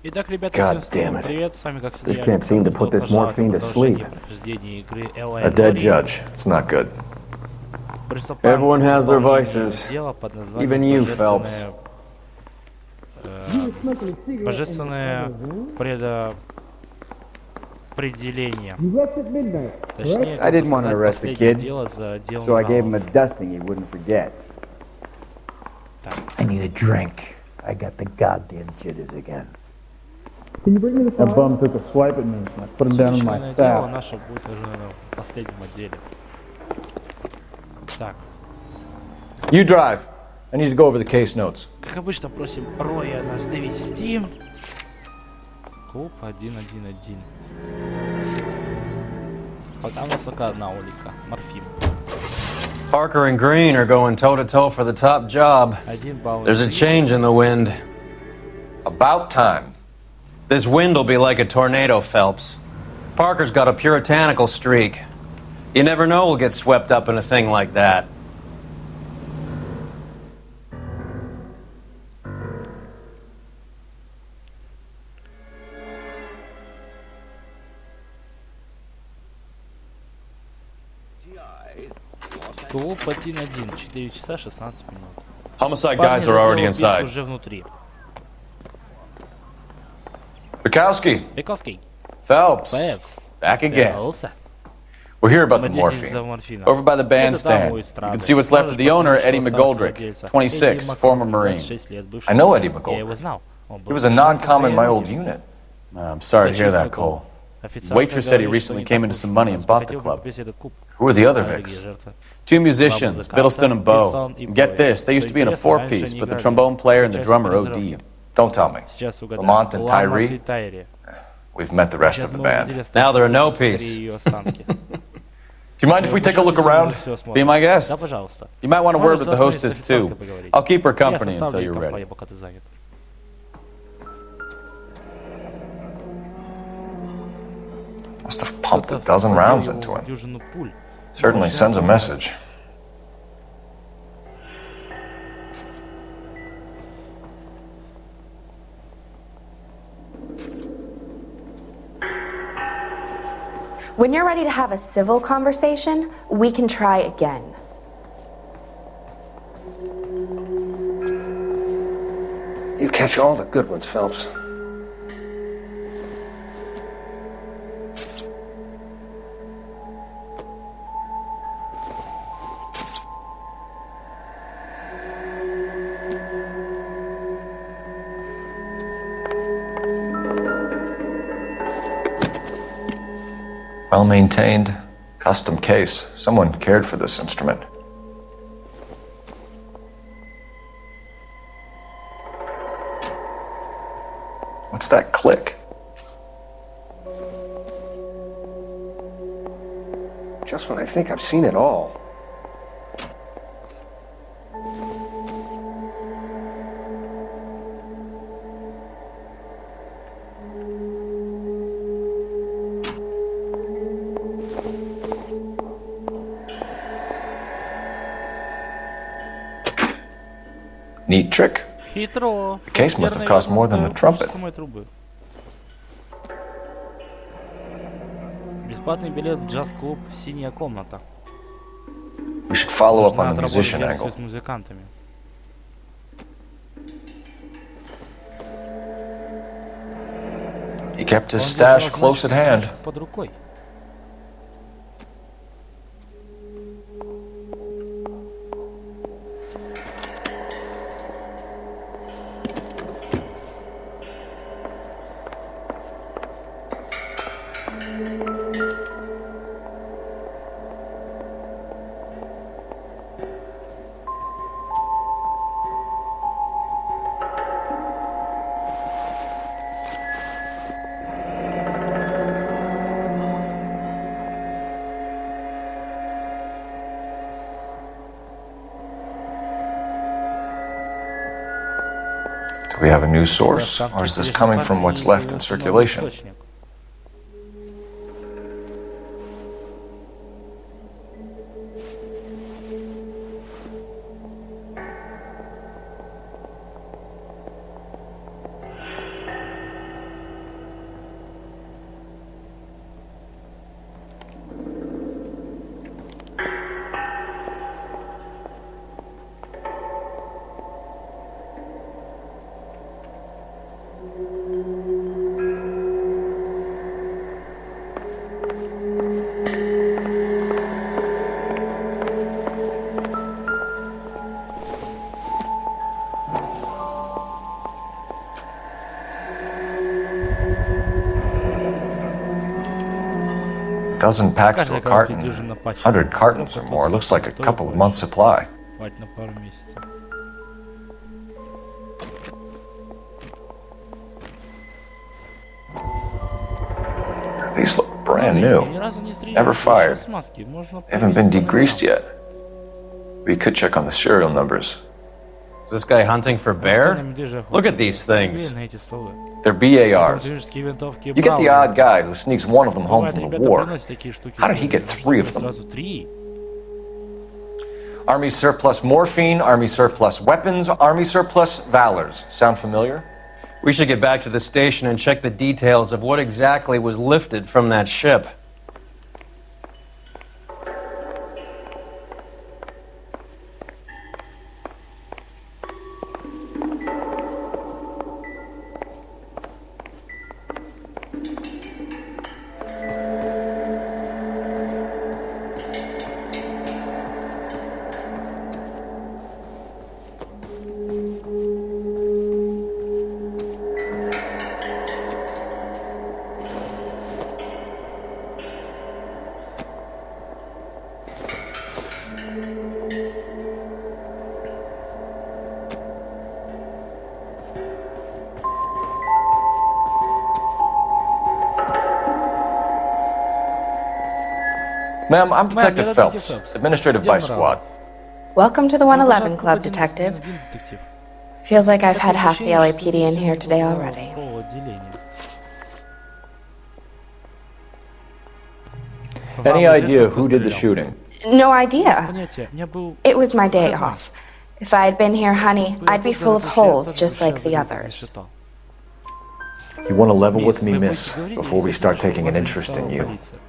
Итак, ребята, всем привет, с вами как всегда я, прохождение игры A dead judge. It's not good. Everyone has their vices. Дело под Even названием you, Фелпс. Божественное предопределение. Точнее, I didn't want to сказать, arrest the последнее kid, дело за отделом so I gave him a нравов. dusting he wouldn't forget. I need a drink. I got the goddamn jitters again. That bum took a swipe at me, and I put him down in my Следующее дело staff. наше будет уже, наверное, в последнем отделе. Так, You drive. I need to go over the case notes. как обычно, просим Роя нас довести. Клуб 111. Пока у нас только одна улика. Морфин. Parker and Green are going toe-to-toe for the top job. 1 балл. There's a change in the wind. About time. This wind will be like a tornado, Phelps. Parker's got a puritanical streak. You never know we'll get swept up in a thing like that. Клуб 1-1, 4 часа 16 минут. Homicide Парни guys are already за дело убийства inside. уже внутри. Bukowski. Бековский. Phelps. Фелпс. Back again. Вернулся. We're here about Мы the здесь из-за morphine. морфина. Over by the Это там bandstand. у You эстрады. can see what's left of the Можешь owner, посмотреть, Eddie что осталось от McGoldrick, владельца. 26, Эдди former McGoldrick, Marine. 26 лет, бывший I know Eddie военный. Я его McGoldrick. знал. Он He был was a сержантом non-com in my old военным. unit. I'm sorry to hear that, Cole. Официанты Waitress said he говорили, что recently не came так into уж some money and bought the хотел бы club. купить этот куб. Who are the other Дорогие Vicks? жертвы. Two musicians, Biddleston and Bo. And get this, they used to be in a four-piece, but the trombone player and the drummer OD'd. Don't tell me. Сейчас угадаем. Lamont and Ламонт и Tyree? Тайри. We've met the rest Сейчас of the мы band. увидели Now they're a no остатки piece. и ее останки. Do you mind if we take a look around? Be my guest. Да, пожалуйста. You might want to word Можешь with the заодно и с hostess официанткой too. поговорить. I'll keep her Я company составлю until ей you're компанию, ready. пока ты занят. Must have pumped a Кто-то dozen всадил rounds его into в him. дюжину пуль. Certainly sends a message. When you're ready to have a civil conversation, we can try again. You catch all the good ones, Phelps. Well-maintained, custom case. Someone cared for this instrument. What's that click? Just when I think I've seen it all. Neat trick. Хитро. The case must have cost more than the trumpet. Самой трубы. Бесплатный билет в джаз-клуб «Синяя комната». We should follow up Нужно on the отработать musician версию angle. с музыкантами. He kept his Он stash держал close at значки hand. значек под рукой. Do we have a new source, or is this coming from what's left in circulation? Dozen packs to Каждая a коробка carton, дюжина пачек. 100 cartons or more. Looks like a couple of months' supply. Хватит на пару месяцев. These look brand Ни new. разу не стрелял. Never fired. Смазки. Можно They haven't been проверить, degreased yet. We could check on the serial numbers. Is this guy hunting for bear? Look at these things. На эти стволы. They're BARs. Автоматические винтовки You get the Браунинга. odd guy who sneaks one of them home Бывает, from the ребята war. приносят такие штуки. How did he get сразу, 3 of them? Сразу 3. Army surplus morphine, Army surplus weapons, Army surplus valors. Sound familiar? We should get back to the station and check the details of what exactly was lifted from that ship. Ma'am, I'm Detective Detective Phelps, Phelps. Administrative Отделе Vice нравов. Squad. Welcome to the 111 Ну, Club, пожалуйста, Detective. 111 детектив. Feels like I've had Такое half the ощущение, что LAPD in здесь here сегодня today было already. про отделение. Any Вам известно, idea кто who did the стрелял? shooting? No Без idea. понятия. У меня был It was my day выходной. off. If I had been here, honey, Я I'd be тут full of даже вообще holes тоже just like the решил others. решетал. You want to level with Мисс, me, вы miss, будете говорить, before we или start хотите, taking чтобы an вас interest in заинтересовала you? полиция?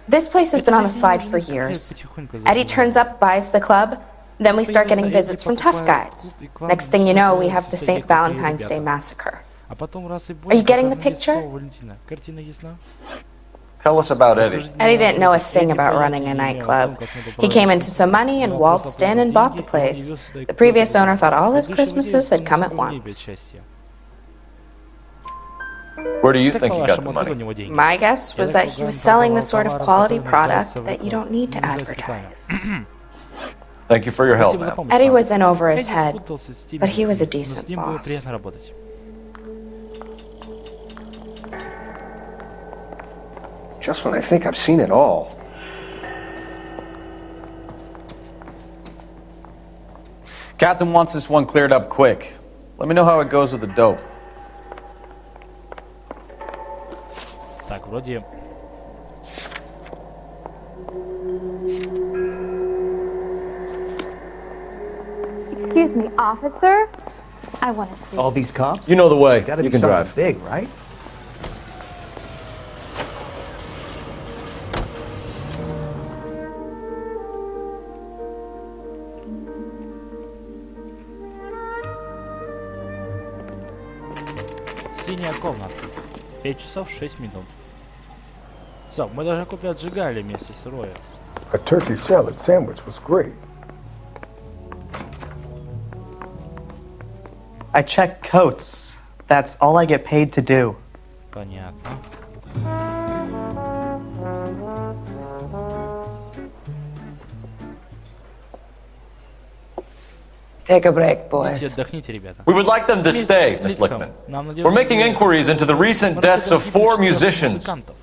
This place has Это been on the заведение slide уже for несколько лет years. потихоньку Eddie забывают. turns up, buys the club, then we start getting visits from tough guys. Next thing you know, we have the St. Valentine's Day massacre. А потом раз и Are you getting the показан весь picture? Святого Валентина. Картина ясна? Tell us about Eddie. Eddie didn't know a thing about running a nightclub. He came into some money and waltzed in and bought the place. The previous owner thought all his Christmases had come at once. Where do you Как think he got the по-вашему, откуда у money? него деньги? My guess was that he was selling the sort of quality product that you don't need to advertise. Thank you for your help, Спасибо за ma'am. помощь, Eddie мам. was in over his Эдди head, спутался с теми but he was a людьми, но с decent ним было boss. приятно работать. Just when I think I've seen it all. Captain wants this one cleared up quick. Let me know how it goes with the dope. Так, вроде... Excuse me, officer? I want to see. All these cops? You know the way. It's gotta You be can something drive. big, right? Синяя комната. 5 часов 6 минут. Все, мы даже купили отжигали вместе с Роя. A turkey salad sandwich was great. I check coats. That's all I get paid to do. Понятно. Take a break, Идите boys. отдохните, ребята. We would like them to Miss stay, Miss Lidcombe, Lickman. нам надеюсь, We're making что вы inquiries into the recent deaths of 4 musicians. музыкантов.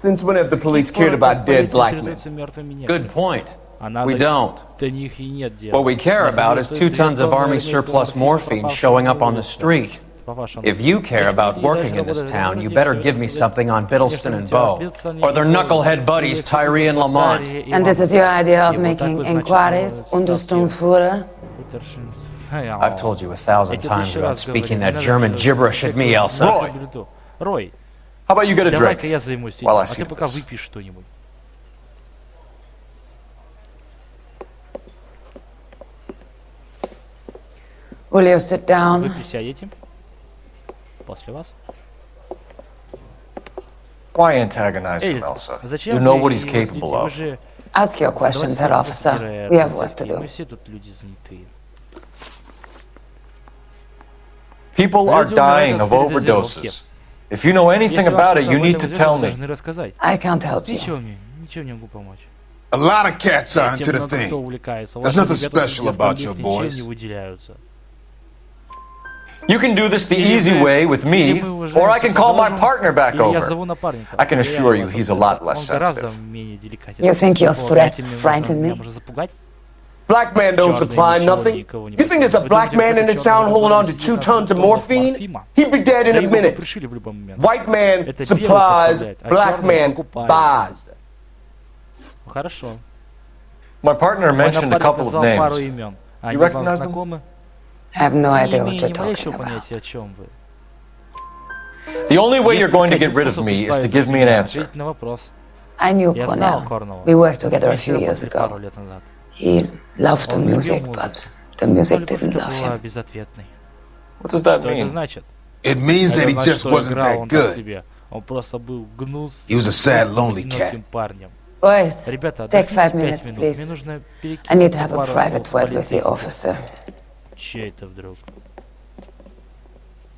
Since when have the police Скоро cared about dead полиция black men? интересуется мертвыми неграми. Good point. А надо- We don't. До них и нет дела. What we care Нас about is интересует 2 tons of 3 тонны Army армейского surplus морфина, morphine пропавшего showing на up on the улице. street. По-вашему, If you care если about хотите working дальше in this работать в town, городе, you better всё give me это something on Biddleston если and у тебя Bow, Biddleston or their и Bow, knucklehead buddies или Tyree and Lamont. Tyree и And this is your idea of И вот так making вы, значит, inquiries, Unterstundenführer? I've told you 1,000 Эти times 1000 about раз speaking говорили, that не German надо gibberish at me, Elsa. Roy. Рой, How about you get a давай-ка drink? я займусь этим, while I а see ты пока this. выпьешь что-нибудь. Will you sit down? Вы присядете. После вас. Why antagonize him, Эльза, Elsa? You зачем know вы what he's его злите? capable Вы of. же Ask your questions, Herr Officer. We have work to do. Мы все тут люди занятые. People are dying of overdoses. If you know anything about it, you need to tell me. I can't help you. Ничего не могу помочь. A lot of cats are into Тем the много кто thing. увлекается. There's Ваши nothing ребята special среди about your остальных ничем boys. не выделяются. You can do this the easy way with me, or I can call my partner back Или я over. зову напарника. I can assure you he's a lot less Он гораздо sensitive. менее деликатен. You think your threats Меня frighten me? можно запугать? Black man don't supply nothing. You think there's a black man in this town holding on to 2 tons of morphine? He'd be dead in a minute. White man supplies, black man buys. Хорошо. My partner mentioned a couple of names. You You recognize them? знакомы? I have no Не idea what имею you're ни talking малейшего about. понятия, о чем вы. The only way you're Есть going to только get rid один of me способ is to избавиться give от me an меня. answer. Ответить на вопрос. I knew Я знал Cornell. Корнелла. We worked together a Мы few years работали пару ago. лет назад. He loved the Он любил music, музыку. but the Но music любовь didn't эта love была him. безответной. What does that Что это mean? значит? It means that Это he значит, just что wasn't играл that он так good. себе. Он просто был гнус. He was a sad, lonely одиноким парнем. Boys, Ребята, take отдохните 5 5 minutes, минут. Мне please. нужно I need to перекинуться have a пару private слов с word with the полицейским. officer. Чей это вдруг?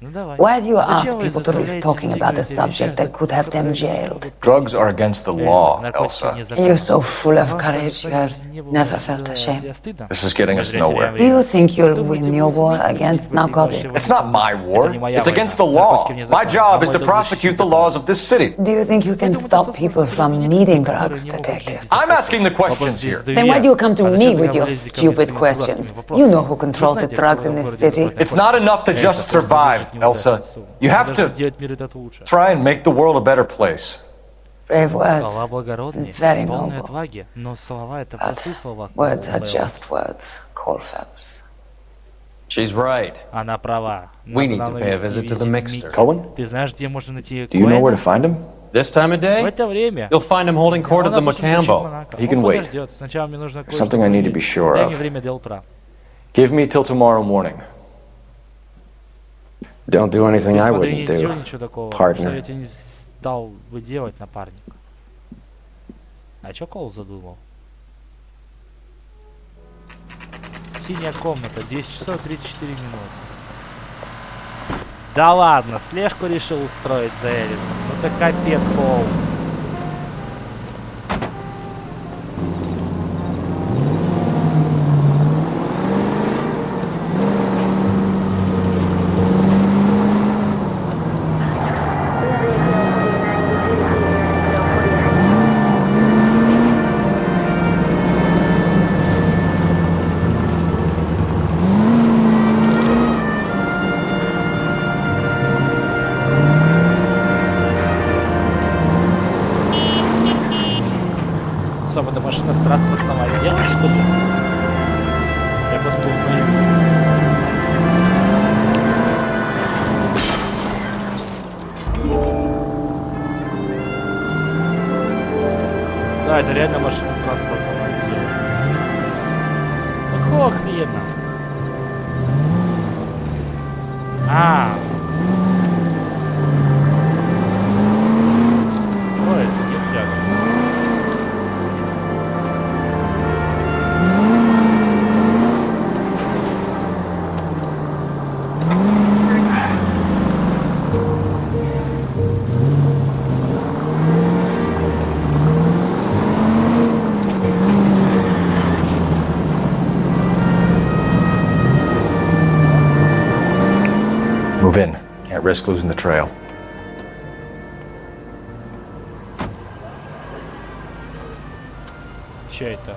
Ну давай. Why do you Зачем ask вы people to risk заставляете talking людей about a говорить о subject вещах, that could have them которые jailed? могут Drugs are against the law, наркотики Elsa. незаконны. You're so full of Вам, courage, что you have не было never felt за ashamed. себя стыдно? This is getting Вы us зря теряем nowhere. Do you время. think you'll Думаете, win вы your war сумеете against победить ваши narcotics? It's not my war. Это не моя It's война. against the law. Наркотики вне My закона. job is Мой to долг prosecute the защитить laws закон. of this city. Do you think you can Вы думаете, stop что people сможете from победить needing людей, которые drugs, не могут жить detective? без I'm закона? asking the questions Вопрос здесь here. в доверии. Then why do you come to А зачем me вы with your лезете ко мне stupid с этими questions? дурацкими вопросами? You know who Вы controls the знаете, drugs кто in в this городе city. закрывает It's not enough to Эльза, just просто survive, выжить не Elsa. удастся. You have Даже to делать мир этот лучше. try and make the world a better place. Brave Слова words, благородные, very полные noble. отваги, но слова это But простые слова. words are Коула just Фелпс. words, Cold Phelps. She's right. Она права. We need Надо to pay a навести visit to the визит mixer. Микки. Cohen? Ты знаешь, где можно найти Do you know where to Коэна? find him? This time of В day, это время. you'll find him holding court at Он the обычно кричит Macambo. Монако. He can Он wait. подождет. Сначала мне нужно кое-что Something I need to be проверить. sure Дай of. мне время до утра. Give me till tomorrow morning. Don't do anything Ты I смотри, wouldn't не делай do. ничего такого, partner. что я тебе не стал бы делать, напарник. А чё Коул задумал? Синяя комната, 10 часов 34 минуты. Да ладно, слежку решил устроить за Элис. Ну это капец, Коул. Стоп, это машина с транспортного отдела, что ли? Я просто узнаю. Да, это реально машина транспортного отдела. Ну какого хрена? Ой, это не фляга. Move in. Can't risk losing the trail. Чё это?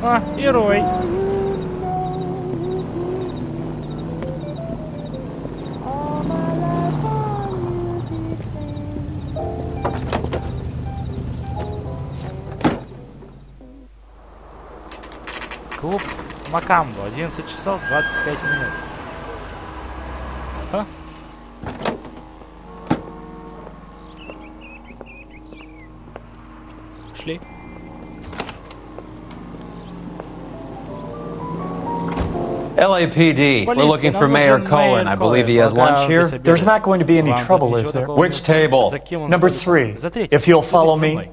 А, герой. Клуб Макамбо, 11 часов 25 минут. А? Шли. LAPD, we're looking for Mayor Cohen. I believe he has lunch here. There's not going to be any trouble, is there? Which table? Number 3, if you'll follow me.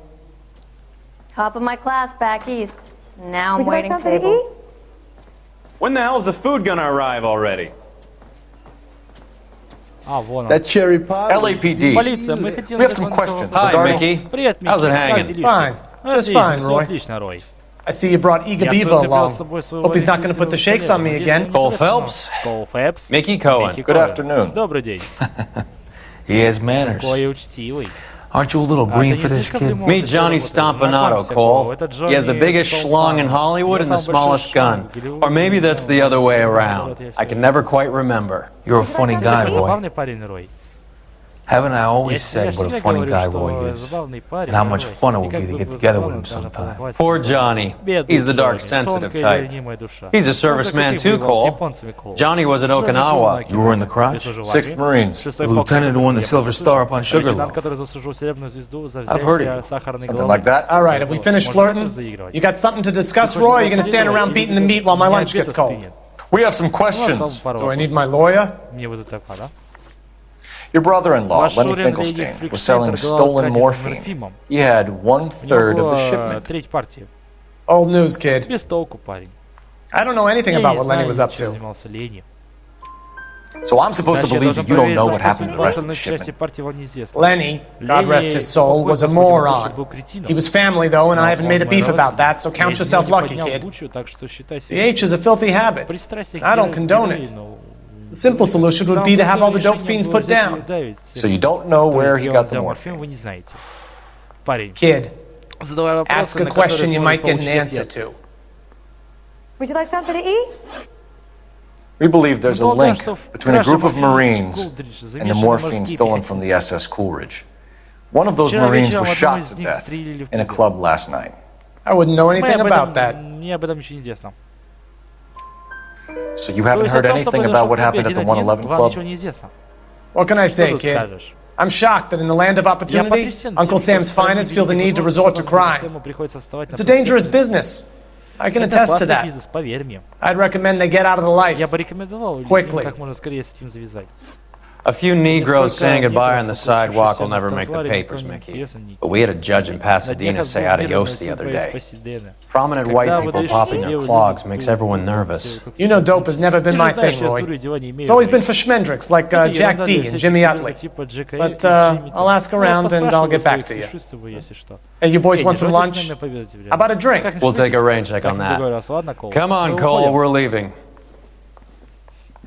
Top of my class back east. Now I'm Would you like waiting something to table. eat? When the hell is the food gonna arrive already? А, вон он. That cherry pie. LAPD. Полиция, мы хотим... We have some questions. Hi, Mickey. Привет, Микки. How's it Как hanging? делишки? Fine. Just fine, Всё Roy. отлично, Рой. I see you brought Eager Я Beaver смотрю, along. с собой своего Hope he's not going to put the shakes on me again. Cole Phelps? Cole Фелпс. Mickey Cohen. Good afternoon. Добрый день. He has manners. Какой учтивый. Aren't you a little green for this kid? Meet Johnny Stompanato, Cole. He has the biggest schlong in Hollywood and the smallest gun. Or maybe that's the other way around. I can never quite remember. You're a funny guy, Roy. Забавный парень, Рой. Haven't I always Я said what a всегда funny говорю, guy что Roy is? забавный парень, And how much Рой. fun it И would как be to было get бы together забавно with him даже sometime. поплавать с Poor тобой. Johnny. Бедный He's the dark, Джонни, sensitive тонкая type. ранимая душа. He's a Ну, serviceman как и too, воевал с Cole. японцами, Cole. Johnny was at Джонни был на Okinawa. Окинаве. You were in the crotch? Ты служил в 6th армии? Marines. Шестой The полк. lieutenant who won the Я Silver послушал. Star up on Sugarloaf. Лейтенант, который заслужил серебряную звезду за I've heard of взятие you. сахарной Something головы. like that? All right, have we finished flirting? You got something to discuss, Roy? You're going to stand around beating the meat while my lunch gets cold. We have some questions. Do I need my lawyer? Мне вызов такой, да? Your brother-in-law, Ваш Lenny Шурин Леди Finkelstein, was Фликштейн selling торговал stolen краденым morphine. морфином. He had 1/3 of the У него shipment. треть партии. Old news, kid. Без толку, парень. I don't know anything Я about не what Lenny знаю, was up чем to. занимался Лени. So I'm supposed to Значит, я believe должен that you don't проверить know то, what что happened to the rest of the остальной части shipment. партии вам неизвестно. Lenny, God rest his soul, was a moron. He was family, though, and I haven't made a beef about that, so count yourself lucky, kid. The H is a filthy habit. I don't condone it. The simple solution would be to have all the dope fiends put down. So you don't know where he got the morphine. Вы не знаете. Парень, Kid, задавай вопросы, ask a на которые question you сможет might get an получить answer ответ. to. Would you like something to eat? We believe there's a Ну, link что в between a краше group of морфин Marines с Кулдридж and the замешаны morphine морские stolen from the пехотинцы. SS Coolidge. One of those Вчера Marines вечером was одного shot из to них death застрелили в in a клубе. club last night. I wouldn't know Мы anything об about этом, that. мне об этом ничего не известно. So you То haven't есть о heard том, что anything произошло about в what клубе happened at the 1-1, 111 вам Club? ничего не известно. What can I Что say, тут kid? скажешь? I'm shocked that in the land of opportunity, потрясен Uncle тем, Sam's что в стране finest feel the великих need to возможностей resort to crime. Саму приходится вставать на It's a путь dangerous смерти. business. I can Это attest to опасный that. бизнес, поверь мне. I'd recommend they get out of the life. Я бы рекомендовал им Quickly. как можно скорее с этим завязать. A few Negroes Несколько saying goodbye on негров, the sidewalk will окружившихся на never make the тротуаре, papers, никому не Mickey. интересно ни- But we had a judge in На Pasadena днях say adios the отбыл other мирный суд day. Паsadena. Prominent white Когда people выдающиеся popping their белые clogs люди makes будут everyone делать nervous. всё, как You know dope has never been Ты же my знаешь, thing, я с Roy. дурью дела не имею. It's always Рой. been for schmendricks like Это Jack ерунда D для and всяких Jimmy игр Utley. типа Джека But, и Джимми. I'll ask Ну, around and I'll get back to поспрашивай you. у своих существ, если что. Hey, you boys Эй, want не some желаете с lunch? нами пообедать время? How about a drink? Как-нибудь We'll take a выпьем? rain check on Как-нибудь that. другой раз, ладно, Коул? Come on, Мы Cole, уходим. we're leaving.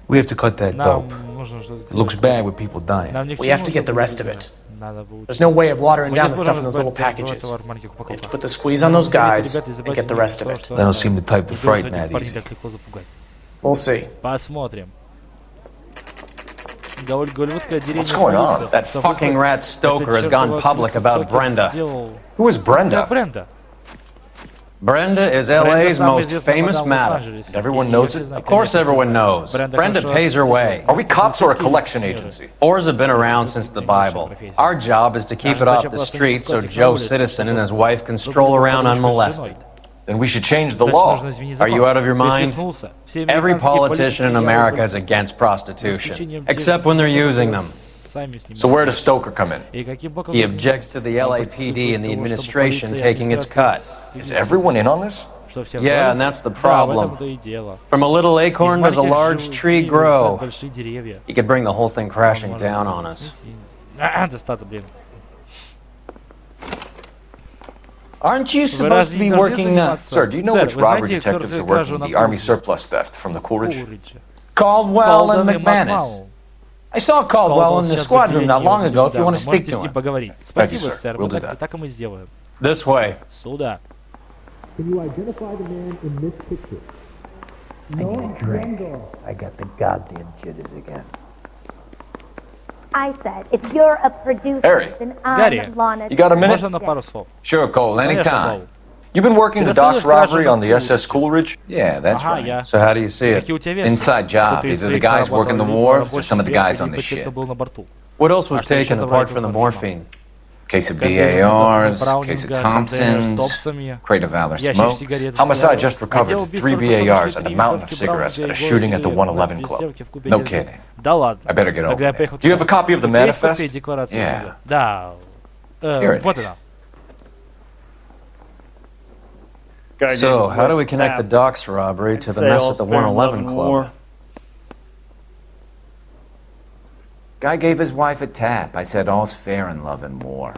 We have to cut that dope. Нам нужно что-то It looks делать. bad with people dying. Нам ни к We чему, have to get the чтобы rest of люди it. надо было There's no way of watering Мы down не the stuff in сможем those little разбавить packages. товар в маленьких We have to упаковках. put the squeeze on those guys Ребята, and забирайте get the rest of то, it. что They don't осталось. seem the type to Никто из frighten этих that парней easy. так легко запугать. We'll see. Посмотрим. Голливудское отделение What's going on? полиции. That Что fucking происходит? rat Stoker has Этот gone чертов public Крис about Стокер Brenda. сделал- Who is Brenda? Да, Бренда. Brenda is Бренда LA's самая most известная famous мадам madam. Лос-Анджелеса. Everyone И knows все it? знают, Of course конечно, everyone все knows. знают. Brenda хорошо pays her way. Are we cops or a Полицейские collection инженеры. agency? Whores have been around since the Bible. Our job is to keep it off the street so Joe Citizen and his wife can stroll around unmolested. Then we should change the Значит, law. нужно изменить Are закон. you out of your Ты mind? свихнулся. Все Every американские politician in политики America is являются against prostitution, исключением тех, except when they're using them. сами снимают. So where does Stoker come in? И каким боком He objects to the LAPD and the administration taking its cut. Is everyone in on this? Yeah, and that's the problem. Да, в этом-то и дело. From a little acorn does a large tree grow. Большие деревья. He could bring the whole thing crashing down on us. Достаточно, блин. Aren't you supposed to be working now? Sir, do you know which robbery detectives are working the army surplus theft from the Coolidge? Caldwell and McManus. I saw Caldwell in the squad room not long ago if you want to speak to him. Спасибо, сэр. Вот так и мы сделаем. This way. Сюда. Can you identify the man in this picture? I need a drink. I got the goddamn jitters again. I said, if you're a producer, Harry. then Гарри, I'm Lana. You got a minute? можно на пару слов? Sure, Cole, anytime. Конечно, You've been working the docks robbery on the SS Coolidge? Yeah, that's Ага, right. я. So how do you see it? Какие у тебя версии? Inside job. Кто-то из Either the своих guys working the работал wharves or больше some of the всех, guys on либо the те, ship. кто был на борту. What else was А что еще taken забрали apart from the кроме morphine? Case of Контейнер BARs, Браунинга, case of контейнер с Thompsons, Томпсонами, crate of Valor ящик smokes. сигарет. Homicide just Отдел recovered убийств 3 только что BARs нашли and a 3 mountain of винтовки cigarettes Браунинга at a и shooting at the голос 111 Сирии Club. на в кубе No деревни. kidding. Да ладно. I better get over Тогда я there. поехал Do you have a туда. copy of the У тебя есть manifest? копия декларации? Yeah. Да. Here it Вот is. она. So, how do we connect the docks robbery to the mess at the 111 Club? Guy gave his wife a tap. I said all's fair in love and war.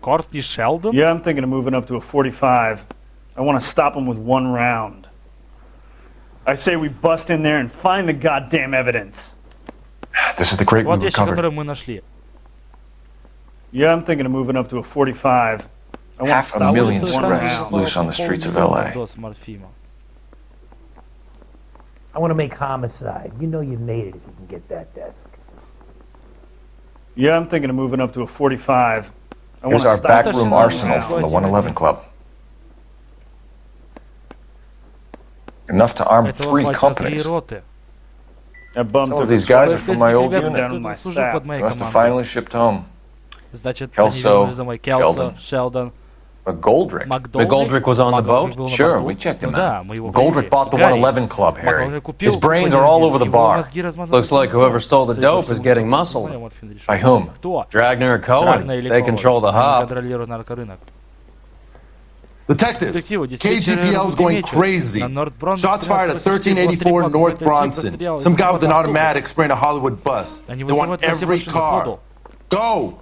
Кортни Шелдон? Yeah, I'm thinking of moving up to a 45. I want to stop him with one round. I say we bust in there and find the goddamn evidence. This is the crate we Вот вещи, recovered. которые мы нашли. Yeah, I'm thinking of moving up to a 45. I want to stop him 500,000 with one scripts round. loose on the streets of LA. Доз морфима. I want to make homicide. You know you made it if you can get that desk. Yeah, I'm thinking of moving up to a 45. I want Here's to our stop backroom arsenal from the 111 Club. Enough to arm Этого 3 хватит на 3 companies. роты. That bum Some of took these a guys are sweat from my old ребят, unit. down in my кто служил sap. под моей They must have командой. finally shipped home. Значит, Kelso, они вернулись домой. Келсо, Sheldon. Шелдон, McGoldrick. McGoldrick was on the boat? был на Sure, борту. we checked him Ну да, мы его Goldrick проверили. bought the Гарри. 111 Club, Harry. McGoldrick купил His brains are all over the его bar. мозги размазаны Looks по like всему. whoever stole the Судя по dope is всему, getting кто-то muscled. понял, морфин решил. By whom? Кто? Dragner or Драгна Cohen? или They Коуэн. control the Они hub. контролируют наркорынок. Detectives, Детективы, KGPL's going crazy. На Норт Бронс Shots fired at 1384 North Bronson. Some guy with an automatic spraying a Hollywood bus. Они They want вызывают по всей every машине car. ходу. Go!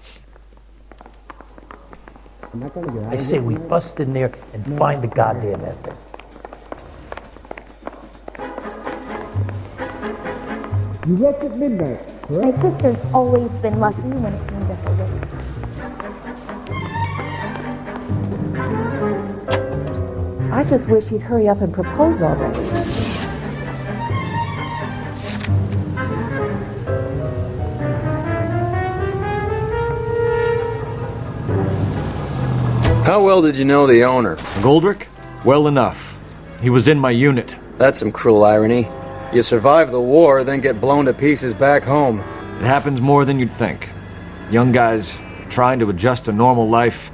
I say we bust in there and find the goddamn evidence. You left at midnight, My sister's always been lucky when it came to her weight. I just wish he'd hurry up and propose already. How well did you know the owner? Goldrick? Well enough. He was in my unit. That's some cruel irony. You survive the war, then get blown to pieces back home. It happens more than you'd think. Young guys trying to adjust to normal life,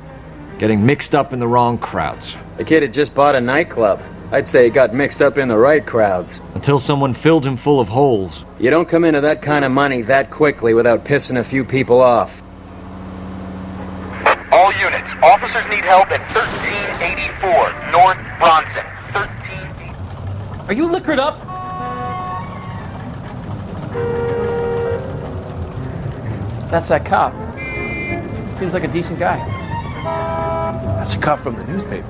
getting mixed up in the wrong crowds. The kid had just bought a nightclub. I'd say he got mixed up in the right crowds. Until someone filled him full of holes. You don't come into that kind of money that quickly without pissing a few people off. All units, officers need help at 1384 North Bronson. 1384. Are you liquored up? That's that cop. Seems like a decent guy. That's a cop from the newspapers.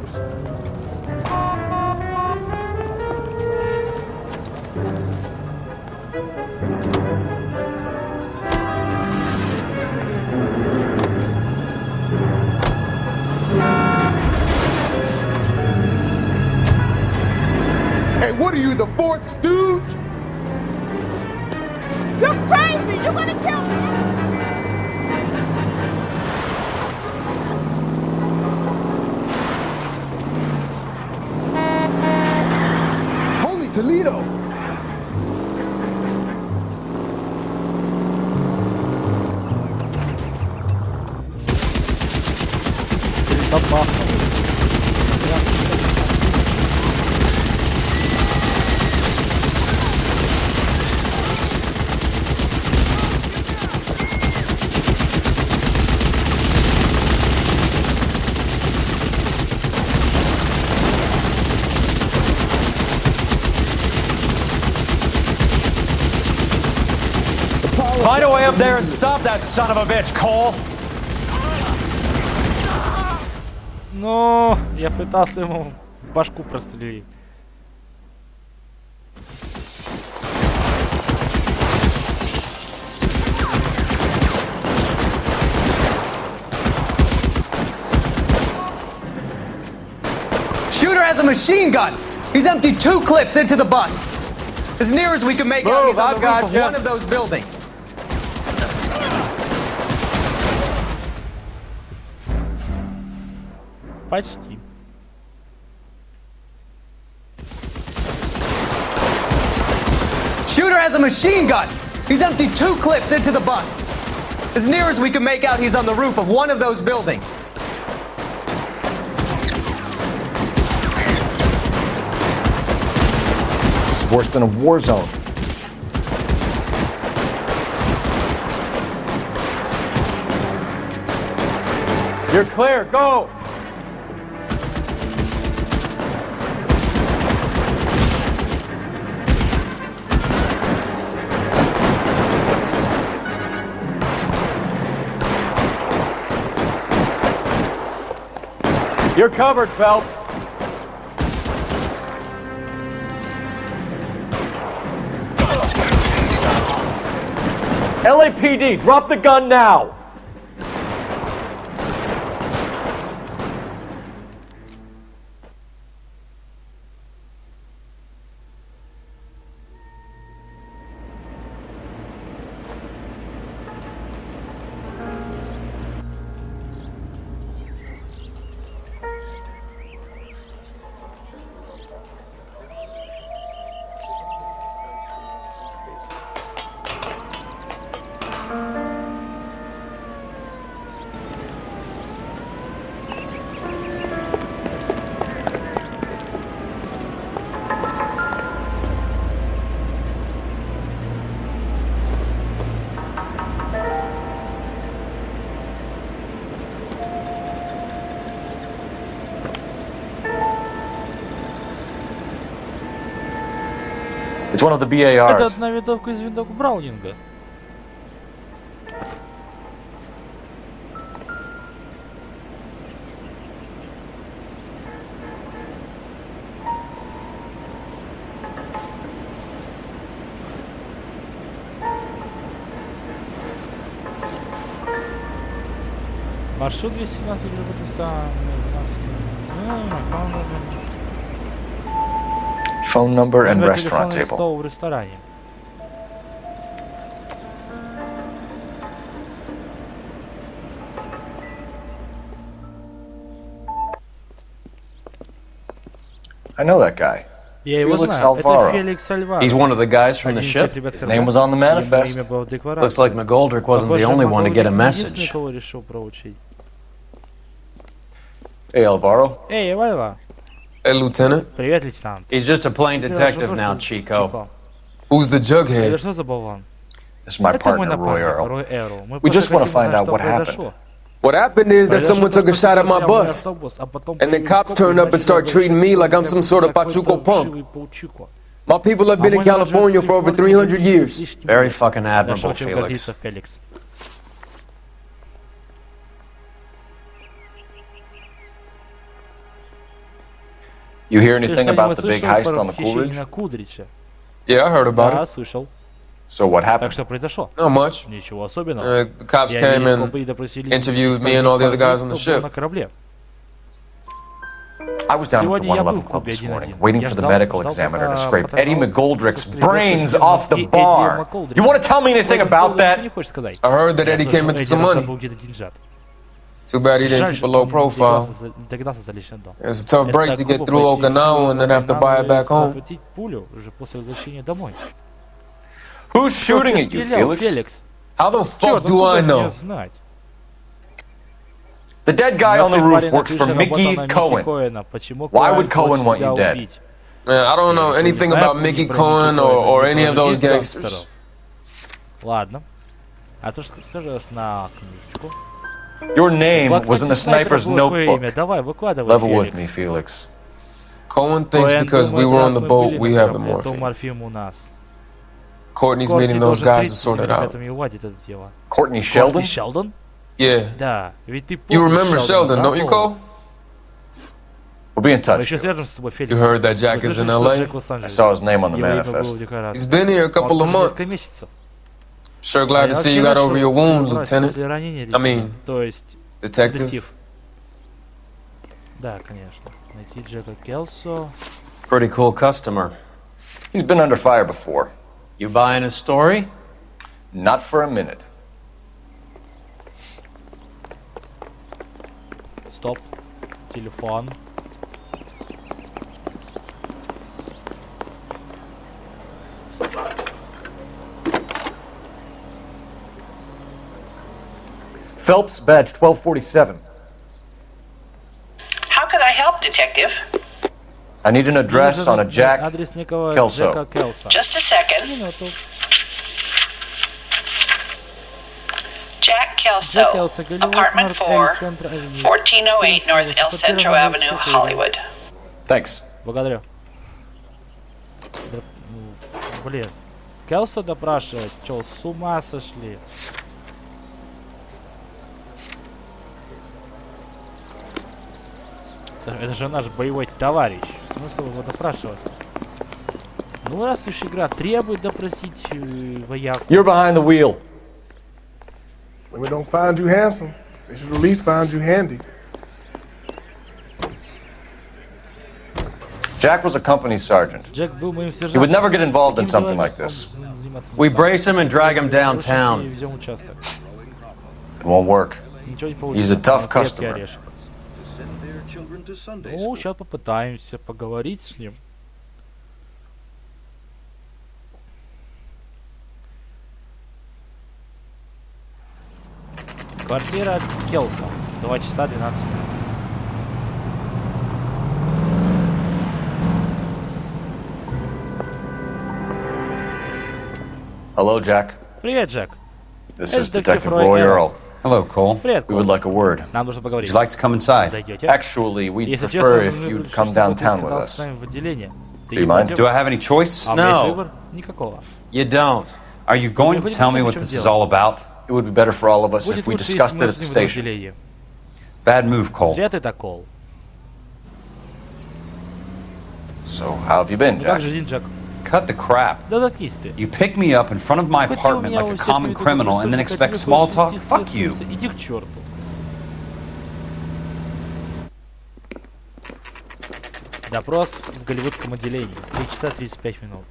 Hey, what are you, the fourth stooge? You're crazy! You're gonna kill me! Holy Toledo! up there and stop that son of a bitch, Cole! Но я пытался ему башку прострелить. Shooter has a machine gun. He's emptied 2 clips into the bus. As near as we can make out, he's on the roof of one of those buildings. Почти. Shooter has a machine gun. He's emptied 2 clips into the bus. As near as we can make out, he's on the roof of one of those buildings. This is worse than a war zone. You're clear, go! You're covered, Phelps. LAPD, drop the gun now! It's one of the BARs. Это одна винтовка из винтовок Браунинга. Маршрут 217 для ВТСА. Phone number and restaurant table. Стол в ресторане. I know that guy. Я его Felix знаю. Alvaro. Это Феликс Альваро. He's one of the guys from the ship. His name was on the manifest. Looks like McGoldrick wasn't the only one to get a message. Кого решил проучить. Hey, Alvaro. Эй, Альва. Hey, Lieutenant. Привет, лейтенант. He's just a plain detective now, Chico. Who's the jughead? Это что за болван? This is my Это мой partner, Roy напарник, Earl. Рой Эрл. Мы We just просто want to хотим find узнать, out что what happened. произошло. What happened is that Произошло someone то, took a что shot at my кто-то взял мой bus, автобус, а потом and then появились cops копы turned и up and начали started treating me like I'm some sort of какой-то pachuco punk. вшивый паучиха. My people have been in California for over 300 years. Very fucking admirable, Нашел чем Felix. гордиться, Феликс. You hear Ты anything что-нибудь about the big слышал heist про on the похищение Coolidge? на Кудрича? Yeah, I heard about Да, it. слышал. So what Так happened? что произошло? Not much. Ничего особенного. The cops came Явились and копы и допросили interviewed me and all the other guys on the кто был ship. на корабле. I was down at the Сегодня я был 111 в club клубе this morning, 1-1. waiting Я for the ждал, medical ждал, examiner to пока scrape патронал Eddie McGoldrick's со brains следствием off the Эдди bar. Макголдрика. You want to tell me anything about that? Не хочешь сказать? I heard that Я Eddie слышал, came into Эдди some money. раздобыл где-то деньжат. Too bad he didn't Жаль, keep a что low он profile. догнался за личный дом. It was a tough Это break так to get глупо through пойти Okinawa and then have to buy it back home. схватить пулю уже после возвращения домой. Who's shooting at you, Стрелял, Felix? Феликс. How the fuck Черт, do I откуда know? мне знать? The dead guy on the Мертвый roof парень на works for крыше Mickey работал на Микки Cohen. Коэна. Почему Why Коэн would Cohen хочет want тебя you dead? убить? Man, I don't know Я ничего anything не знаю about Mickey про Cohen Микки or Коэна, any ни of про those других gangsters. гангстеров. Ладно. А то, что скажешь на книжечку. Your name В was in the снайпера sniper's было твое имя. notebook. Давай, выкладывай, Level with me, Феликс. Felix. Cohen thinks Коэн because we думает, were on раз the мы boat, были we на have the корабле, то morphine. морфин у нас. Courtney's meeting those guys to sort it out. Courtney Sheldon? Sheldon? Yeah. Да, ведь ты You помнишь remember Sheldon, don't you, Cole? We'll be in touch. Еще свяжем с тобой, Феликс. You heard that Jack is in LA? I saw his name on the manifest. He's been here a couple of months. Sure glad to see you got over your wound, Lieutenant. I mean, detective. Да, конечно. Найти Джека Келсо. Pretty cool customer. He's been under fire before. You buying his story? Not for a minute. Стоп. Телефон. Phelps, badge 1247. How could I help, Detective? I need an address on a Jack Kelso. Just a second. Jack Kelso, apartment 4, 1408 North El Centro Avenue, Hollywood. Thanks. Благодарю. Блин. Келсо допрашивать? Чё, с ума сошли? Это же наш боевой товарищ. Смысл его допрашивать? Ну, раз уж игра требует допросить вояку. You're behind the wheel. When we don't find you handsome, they should at least find you handy. Jack was a company sergeant. Джек был моим сержантом. He would never get involved in something like this. We brace him and drag him downtown. It won't work. He's a tough customer. Ну, сейчас попытаемся поговорить с ним. Квартира Келса. 2 часа 12 минут. Hello, Jack. Привет, Джек. This is Detective Roy Earl. Hello, Cole. Привет, We would like a word. Нам нужно поговорить. Would you like to come inside? Зайдете? Actually, we'd prefer if you'd come downtown with us. Do you mind? Do I have any choice? No. Никакого. You don't. Are you going to tell me what this is all about? It would be better for all of us if we discussed it at the station. Bad move, Cole. Зря ты так, Кол. So, how have you been, Ну как Jack? же, Джек? Cut the crap. Да заткнись ты. You pick me up in front of my apartment like a common criminal and then expect small talk? Fuck you. Иди к черту. Допрос в голливудском отделении. 3 часа 35 минут.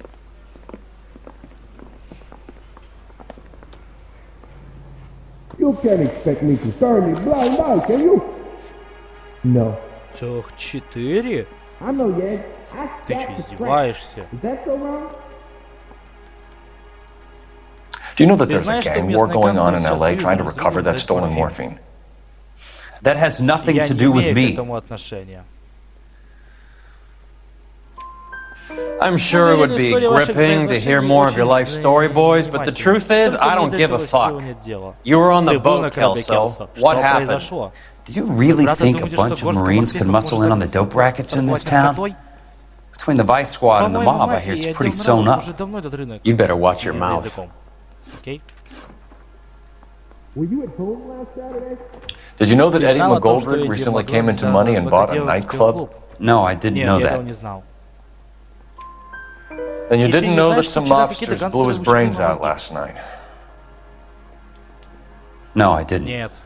You can't expect me to stare me blind eye, can you? No. Целых 4? I know, yeah. Ты что, издеваешься? Is that so wrong? Do you know that there's a gang war going on in LA trying to recover that stolen morphine? That has nothing to do with me. I'm sure it would be gripping to hear more of your life story, boys, but the truth is, I don't give a fuck. You were on the boat, Kelso. What happened? Do you really think a bunch of Marines could muscle in on the dope rackets in this town? Between the Vice Squad and the mob, I hear it's pretty sewn up. You better watch your mouth. Okay. Were you at home last Saturday? Did you know that Eddie McGoldrick recently came into money and bought a nightclub? No, I didn't know that. Then you didn't know that some mobsters blew his brains out last night? No, I didn't.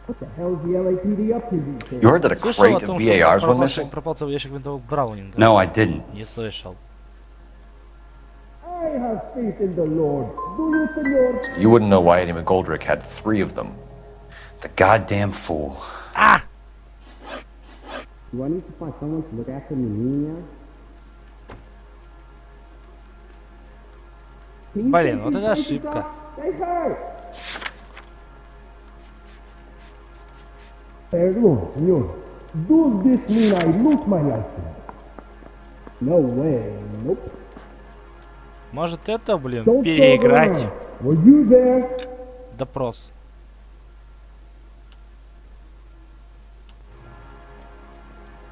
What the hell is the LAPD up to these days? You heard that a crate of VARs went missing? No, I didn't. Не слышал. I have faith in the Lord. Do you, senor? You wouldn't know why Eddie McGoldrick had 3 of them. The goddamn fool. Ah! Do I need to find someone to look after me, Nina? Блин, вот это ошибка. Perdón, señor. Does this mean I lose my license? No way, nope. Может это, блин, переиграть? Were you there? Допрос.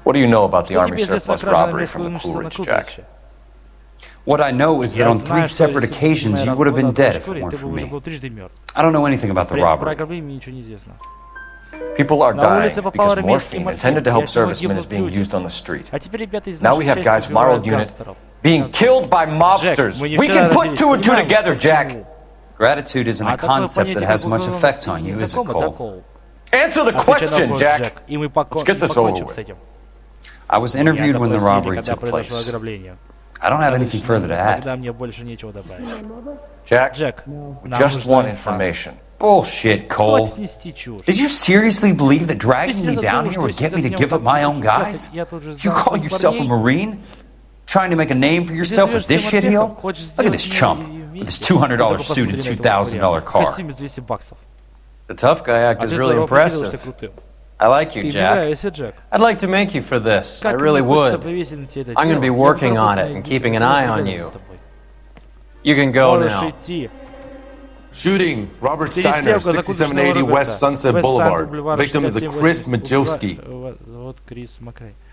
What do you know about the Army surplus robbery from the Cool Ridge, Jack? What I know is that on 3 separate occasions you would have been dead if it weren't for me. I don't know anything about the robbery. People are dying because morphine intended to help servicemen is being used on the street. Now we have guys from our old unit being killed by mobsters. We can put 2 and 2 together, Jack. Gratitude isn't a concept that has much effect on you, is it, Cole? Answer the question, Jack. Let's get this over with. I was interviewed when the robbery took place. I don't have anything further to add. Jack, we just want information. Bullshit, Cole. Did you seriously believe that dragging me down here would get me to give up my own guys? You call yourself a Marine? Trying to make a name for yourself with this shitheel? Look at this chump with his $200 suit and $2,000 car. The tough guy act is really impressive. I like you, Jack. I'd like to make you for this. I really would. I'm going to be working on it and keeping an eye on you. You can go now. Shooting, Robert Steiner, 6780 West Sunset Boulevard. Victim is a Chris Majewski.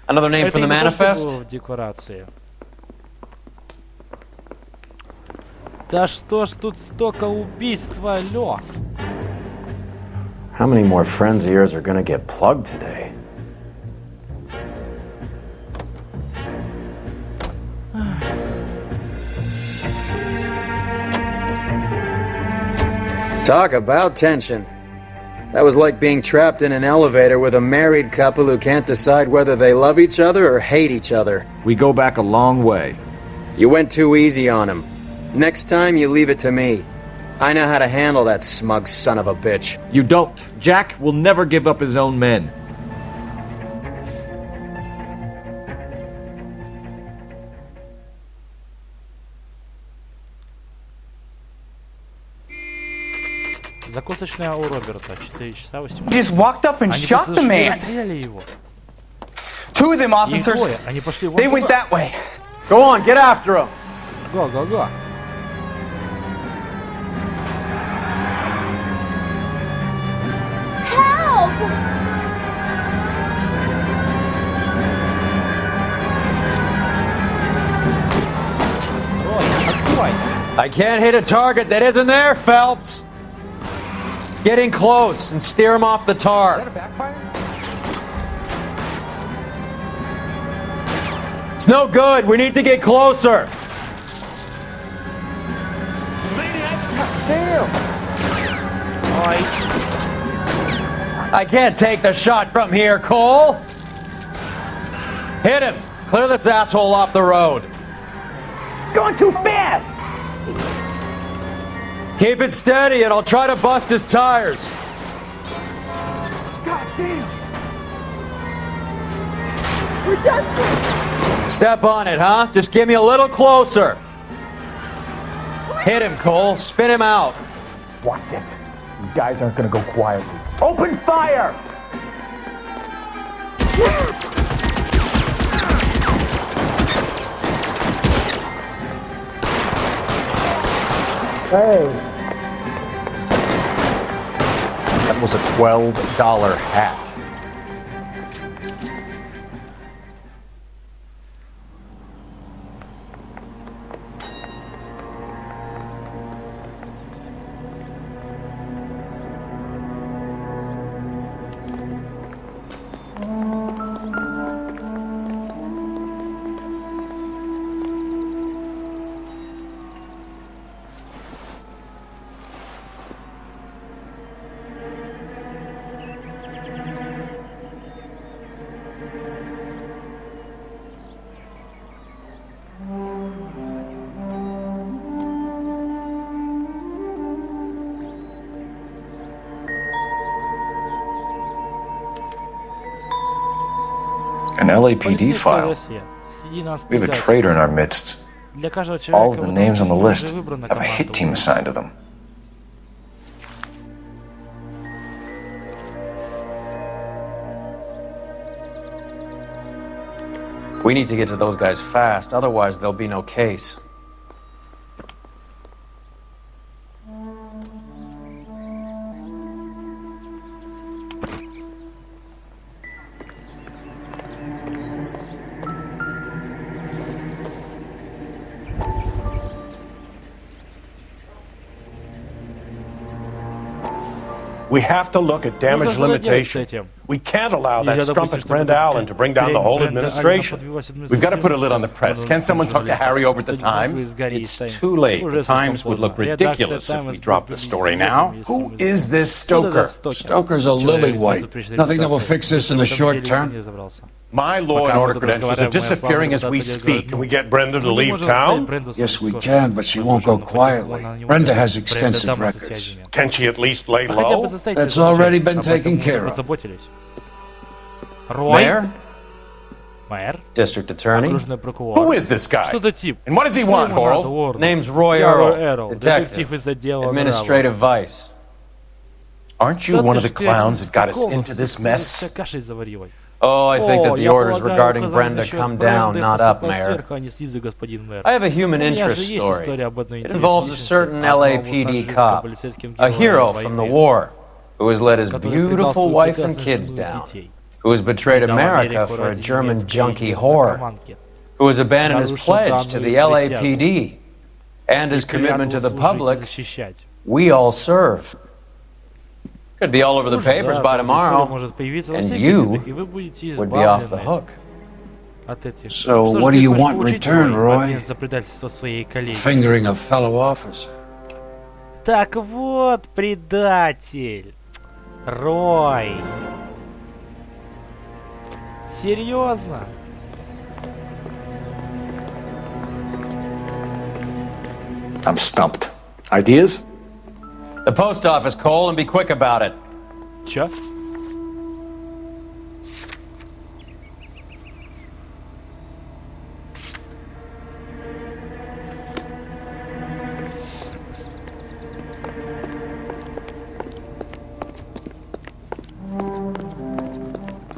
Another name from the manifest? Да что ж тут столько убийств, алё? How many more friends of yours are gonna get plugged today? Talk about tension. That was like being trapped in an elevator with a married couple who can't decide whether they love each other or hate each other. We go back a long way. You went too easy on him. Next time, you leave it to me. I know how to handle that smug son of a bitch. You don't. Jack will never give up his own men. Закусочная у Роберта. 4 часа 18. Just walked up and shot the man. Two of them officers. They went that way. Go on, get after him. Go, go, go. I can't hit a target that isn't there, Phelps! Get in close and steer him off the tar. Is that a backfire? It's no good. We need to get closer. I can't take the shot from here, Cole. Hit him. Clear this asshole off the road. Going too fast. Keep it steady and I'll try to bust his tires. God damn. We're done. Step on it, huh? Just give me a little closer. Hit him, Cole. Spin him out. Watch it. These guys aren't gonna go quietly. Open fire! Hey. That was a $12 hat. An LAPD file. We have a traitor in our midst. All of the names on the list have a hit team assigned to them. We need to get to those guys fast, otherwise there'll be no case. We have to look at damage limitation. We can't allow that strumpet friend Allen to bring down the whole administration. We've got to put a lid on the press. Can someone talk to Harry over at the Times? It's too late. The Times would look ridiculous if we dropped the story now. Who is this Stoker? Stoker's a lillywhite. Nothing that will fix this in the short term. My law and order credentials are disappearing as we speak. Can we get Brenda to leave town? Yes, we can, but she won't go quietly. Brenda has extensive records. Can she at least lay low? That's already been taken care of. Mayor? District Attorney? Who is this guy? And what does he want, Horrell? Name's Roy Earl, detective, administrative vice. Aren't you one of the clowns that got us into this mess? Oh, I think that the orders regarding Brenda come down, not up, Mayor. I have a human interest story. It involves a certain LAPD cop, a hero from the war, who has let his beautiful wife and kids down, who has betrayed America for a German junkie whore, who has abandoned his pledge to the LAPD, and his commitment to the public. We all serve. Could be all over the papers by tomorrow, and you would be off the hook. So what do you want in return, Roy? Fingering a fellow officer. Так вот, предатель. Рой. Серьезно? I'm stumped. Ideas? The post office, Cole, and be quick about it. Чё?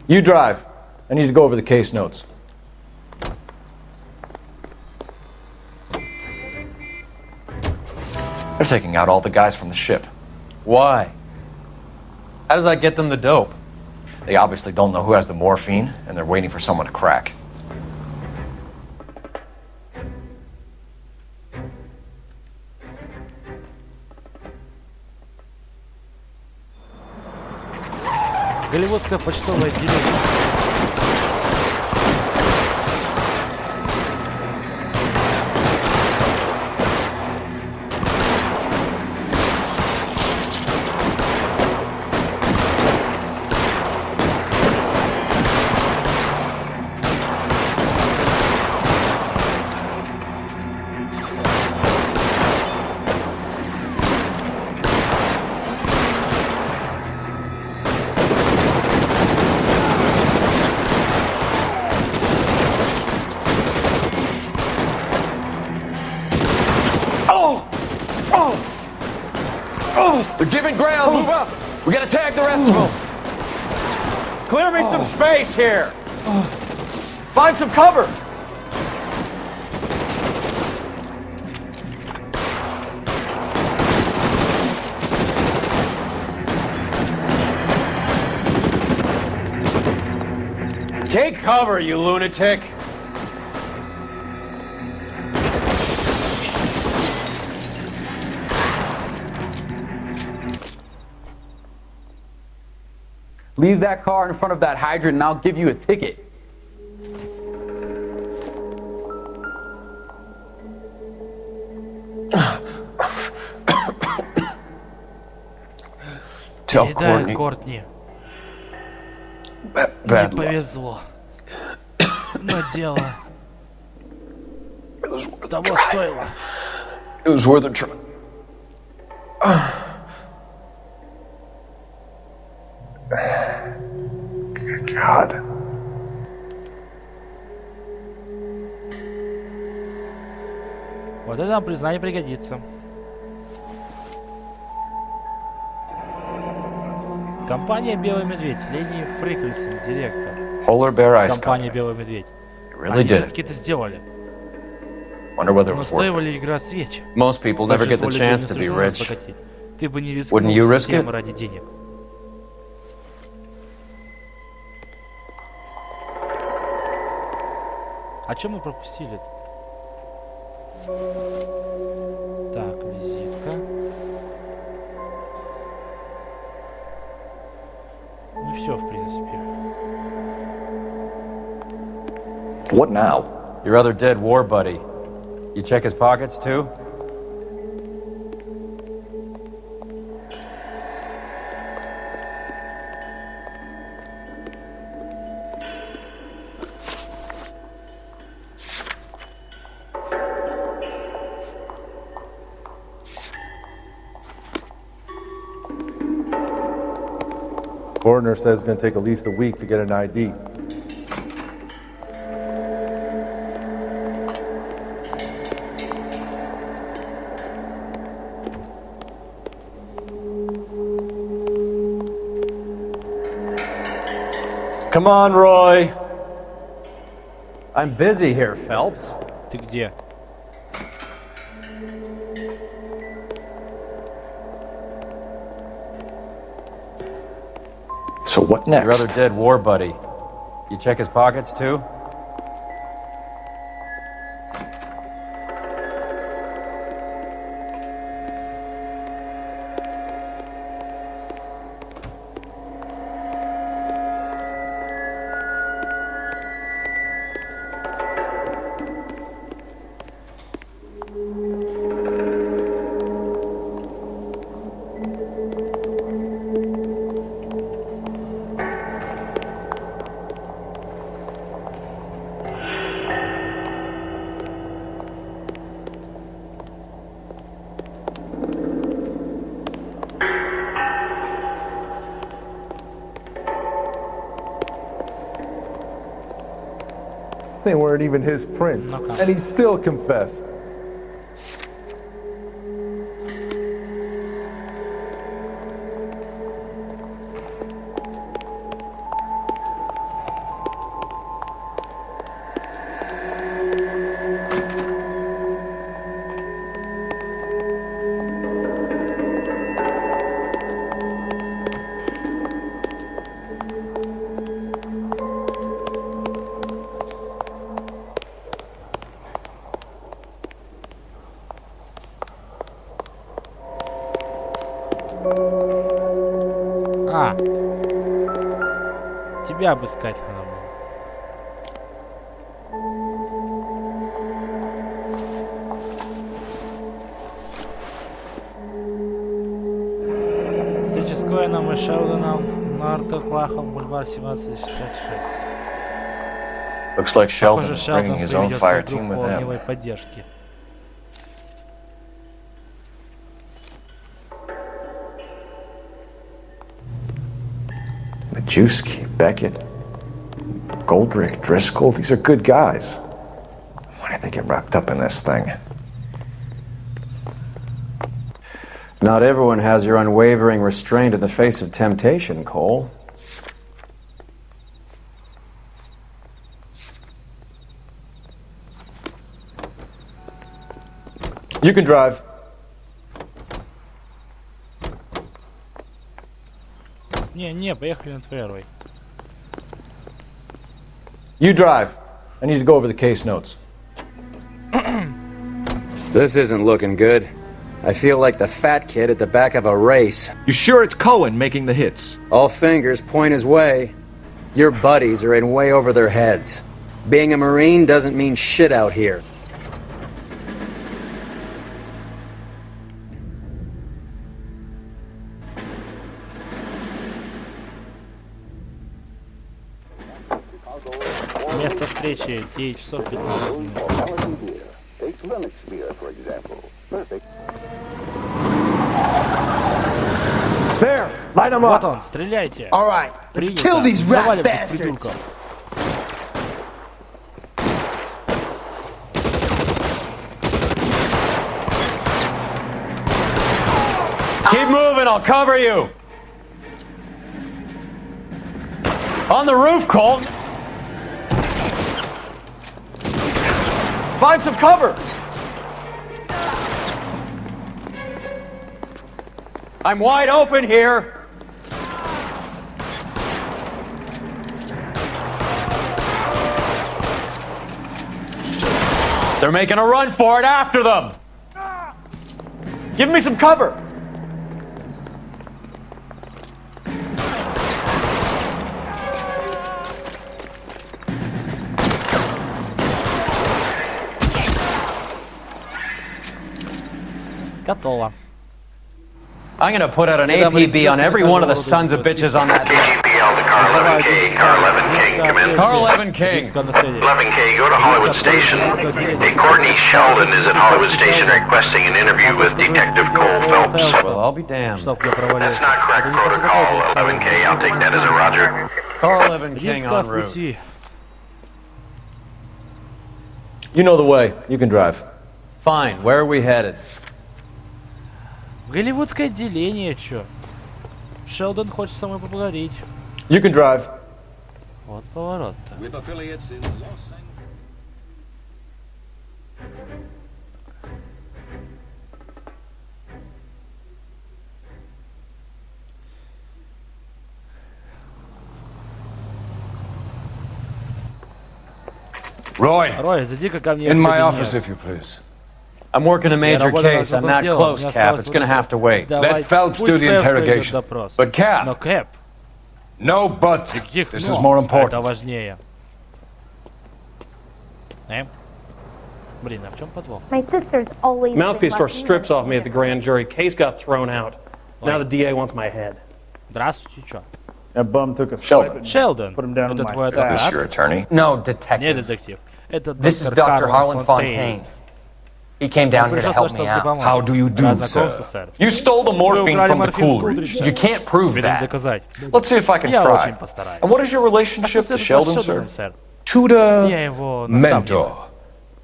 You drive. I need to go over the case notes. They're taking out all the guys from the ship. Why? How does that get them the dope? They obviously don't know who has the morphine, and they're waiting for someone to crack. Голливудское почтовое отделение. They're giving ground. Move up. We gotta tag the rest of them. Clear me some space here. Find some cover. Take cover, you lunatic. Leave that car in front of that hydrant and I'll give you a ticket. Tell Courtney. Не повезло. Но дело того стоило. It was worth a try. God. Вот это нам признание пригодится. Компания «Белый медведь», Лени Фриклсон, директор. Polar Bear Ice Компания «Белый медведь». Really Они did. все-таки это сделали. Wonder whether it Но was стоила worth ли игра свеч? Most people never get the chance to be rich. Ты бы не Wouldn't you рискнул risk всем it? ради денег. А чем мы пропустили-то? Так, визитка. все, в принципе. What now? Your other dead war buddy. You check his pockets too? Coroner says it's going to take at least a week to get an ID. Come on, Roy. I'm busy here, Phelps. Ты где? So what next? Your other dead war buddy. You check his pockets too? They weren't even his prints, and he still confessed. Тебя обыскать надо было. Встреча с Коэном и Шелдоном на Артоклахом, бульвар 1766. Looks like Sheldon is bringing his own fire team with him. Поддержки. Majewski, Beckett, Goldrick, Driscoll, these are good guys. Why did they get wrapped up in this thing? Not everyone has your unwavering restraint in the face of temptation, Cole. You can drive. Не, поехали на твой Рой. You drive. I need to go over the case notes. This isn't looking good. I feel like the fat kid at the back of a race. You sure it's Cohen making the hits? All fingers point his way. Your buddies are in way over their heads. Being a Marine doesn't mean shit out here. Место встречи 9 часов 15 минут. There, light them up. Вот он, стреляйте. All right, let's kill these rat bastards. Keep moving, I'll cover you. On the roof, Colt. Find some cover! I'm wide open here. They're making a run for it after them. Give me some cover! Готово. I'm gonna put out an APB on every one of the sons of bitches on that list. Car 11K, 11K, go to Hollywood Station. Hey, Courtney Sheldon is at Hollywood Station requesting an interview with Detective Couла Фелпса. Well, I'll be damned. That's not correct protocol, 11K, I'll take that as a roger. Car 11K en route. You know the way. You can drive. Fine, where are we headed? Голливудское отделение, чё? Шелдон хочет со мной поговорить. You can drive. Вот поворот-то. Roy, зайди-ка ко мне in my office, if you please. I'm working a major case. I'm not close, Cap. It's gonna have to wait. Let Phelps do the interrogation. But Cap. Но Кэп. No buts. This is more Это important. важнее. Блин, а в чем подвох? My sister's always Mouthpiece store strips off me at the grand jury. Case got thrown out. Now the DA wants my head. Здравствуйте, чё? That bum took a Sheldon. Шелдон. Put him down Это on твой my Is this адвокат? your attorney? No, Не detective. детектив. Это This is доктор Dr. Harlan Fontaine. He came down here to help me out. How do you do, Знакомься, sir? сэр. You stole the morphine from the Coolidge. You can't prove Тебе надо that. доказать. Let's see if I can Я try. очень постараюсь. And what is your relationship to Sheldon, sir? Шелдоном, сэр. Tutor, Я его наставник. mentor.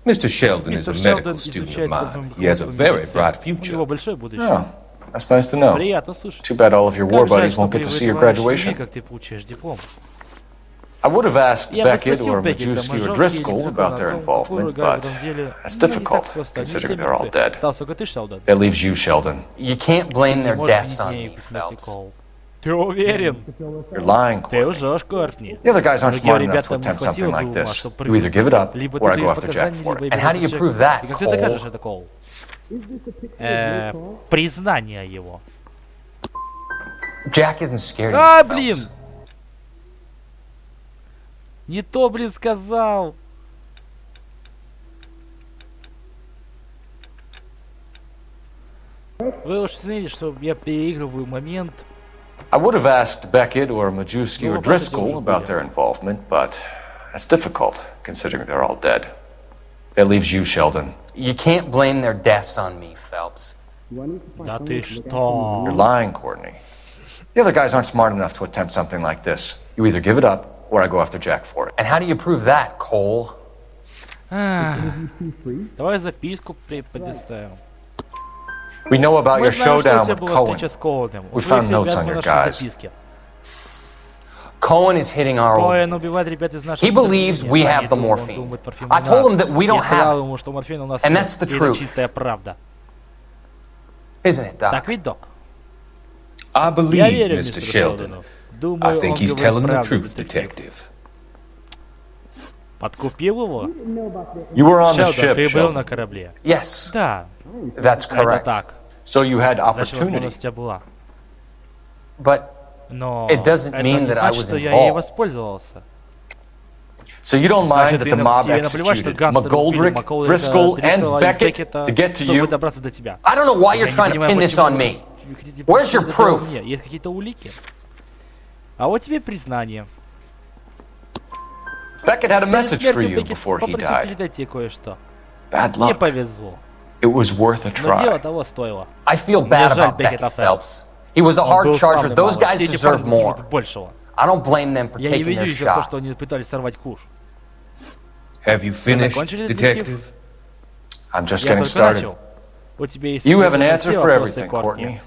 Mr. Sheldon is a Мистер medical Шелдон student of изучает mine. He has a very bright У него future. большое будущее. Oh, that's nice to know. Приятно слушать. Too bad all of your war Как жаль, buddies что won't get to see your боевые товарищи не graduation. видят, как ты получаешь диплом. I would have asked Я бы Beckett спросил or Беккета, Majewski or Мажовский или Driscoll Дракона about о their том, какую involvement, роль играют but в этом деле. that's Ну, не так difficult, просто. Они все considering they're all мертвы. dead. Остался только ты, Шелдон. That leaves you, Sheldon. You can't blame Ты their не можешь deaths on винить me, их смерти, Phelps. Коул. Ты уверен? You're lying, Ты Courtney. лжешь, Кортни. The other guys aren't Другим smart enough to ребятам не attempt something хватило бы like ума, this. чтобы You either give it up, либо or I ты go даешь after Jack показания, for либо it. я And how do беру you Джека. prove that, И как ты Cole? докажешь это, Коул? Признание его. Jack isn't scared of А, you, блин! Phelps. Не то, блин, сказал. Вы уж знаете, что я переигрываю момент. I would have asked Beckett or Majewski or Driscoll about their involvement, but that's difficult, considering they're all dead. That leaves you, Sheldon. You can't blame their deaths on me, Phelps. Да ты что? You're lying, Courtney. The other guys aren't smart enough to attempt something like this. You either give it up, or I go after Jack for it. And how do you prove that, Cole? Давай записку предоставим. We know about Мы your знаем, что у showdown тебя with была Cohen. встреча с Коуном. У We found твоих notes ребят on мы your нашли guys. записки. Cohen is hitting our old. Коэн убивает ребят из нашего He believes we подразделения. have the Он morphine. думает, морфин у I told him нас. that we Я don't сказал have ему, что морфин у нас And нет. that's the И это truth. чистая правда. Isn't it, Doc? Так ведь, док? I Я believe верю Mr. мистеру Sheldon. Шелдону. Думаю, I think он he's говорит telling the правду, truth, детектив. detective. Подкупил его? You were on the Шелдон, ship, ты был Sheldon. на корабле. Yes, Да, that's это correct. так. So you had Значит, opportunity. возможность у тебя была. But Но It doesn't это mean не that I значит, was что я ей involved. воспользовался. So you don't mind Значит, that the mob тебе наплевать, что executed гангстеры убили McGoldrick, Макколдрика, Driscoll, and Дрисколла и Beckett Беккета, to get to чтобы you? добраться до тебя. I don't know why Я you're не trying to понимаю, pin this почему on me. вы хотите Where's your пришить это proof? мне. Есть какие-то улики? А вот тебе признание. Beckett had a Перед message for смертью you Беккет before he попросил died. передать тебе кое-что. Bad Мне luck. повезло. It was worth a Но дело try. того стоило. I feel Мне bad жаль about Беккета Beckett Phelps. Фелпс. He was a Он hard был charger. славный Those малый. guys Все эти deserve парни more. заслуживают большего. I don't blame them for Я не taking виню their их за то, shot. что они пытались сорвать куш. Have you finished, закончили, детектив? detective? I'm just Я getting только started. начал. У тебя есть You have an ответы на answer все for вопросы, everything, Кортни. Courtney.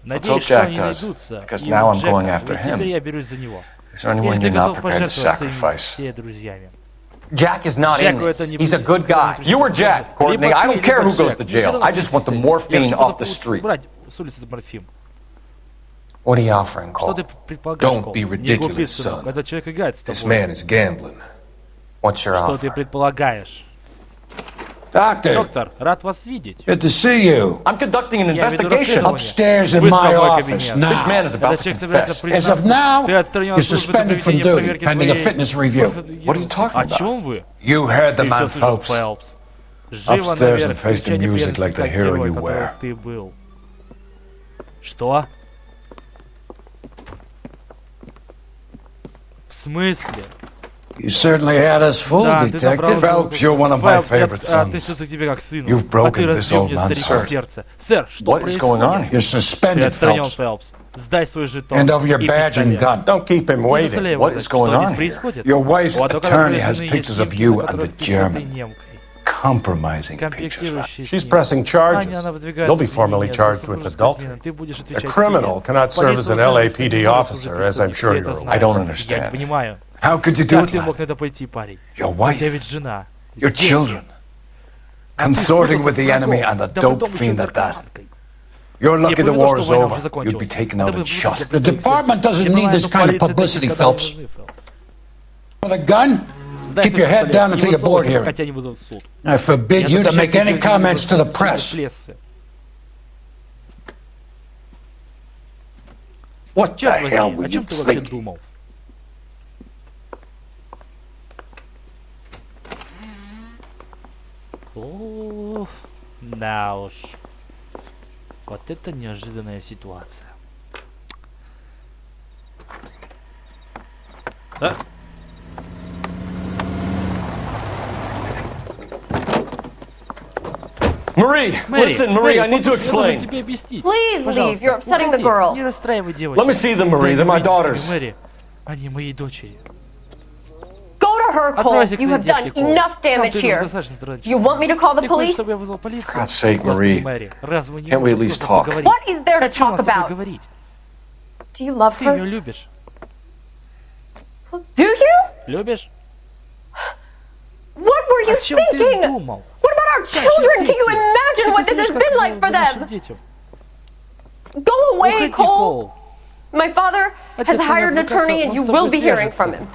Let's Надеюсь, hope что Jack они does, найдутся. because И now у I'm going Джека. after Ведь теперь him. я берусь за него. Is there anyone Или you're ты not готов prepared to пожертвовать своими sacrifice? все друзьями? Jack is not in Джеку this. это не He's a будет. good guy. You were Jack, Courtney. I don't care who goes to jail. I just want the morphine off the street. Брать с улицы морфин. What are you offering, Что Cole? ты предполагаешь, Don't Кол? be Не ridiculous, глупи, сынок. son. Этот человек играет с This тобой. man is gambling. What's your Что offer? ты предполагаешь? Doctor, Доктор, рад вас видеть. good to see you. I'm conducting an Я веду investigation. расследование. Upstairs in Быстро my в мой office кабинет. now. This man is about Этот to человек собирается confess. As of признаться. now, Ты отстранен you're от службы до suspended from проведения duty проверки pending a твоей... fitness review. What are you talking О about? чем вы? You heard the Ты man, все слышал, Phelps. Фелпс. Живо наверх, встречай неприятности как герой, который ты был. Что? В смысле? You certainly had us fooled, Detective. Phelps, you're one of my favorite sons. You've broken this old man's heart. Сэр, что происходит? You're suspended, Phelps. Фелпс. Сдай свой жетон. Hand over your badge and gun. Don't keep him waiting. What is going on here? Your wife's attorney has pictures of you and the German compromising pictures. She's pressing charges. You'll be formally charged with adultery. A criminal cannot serve as an LAPD officer, as I'm sure you're aware. I don't understand. How could you do it, lad? Your wife, your children, consorting with the enemy and a dope fiend at that. You're lucky the war is over. You'd be taken out and shot. The department doesn't need this kind of publicity, Phelps. With a gun? Keep your head down until your board hearing. I forbid you to make any comments to the press. What the hell were you thinking? О, да уж. Вот это неожиданная ситуация. А? Marie, listen, Marie, I need to explain. Please leave. You're upsetting the girls. Let me see them, Marie. They're my daughters. Они мои дочери. Go to her, Cole. You have done enough damage here. Do you want me to call the police? For God's sake, Marie. Can't we at least talk? What is there to talk about? Do you love her? Do you? Любишь? What were you thinking? What about our children? Can you imagine what this has been like for them? Go away, Cole. My father has hired an attorney and you will be hearing from him.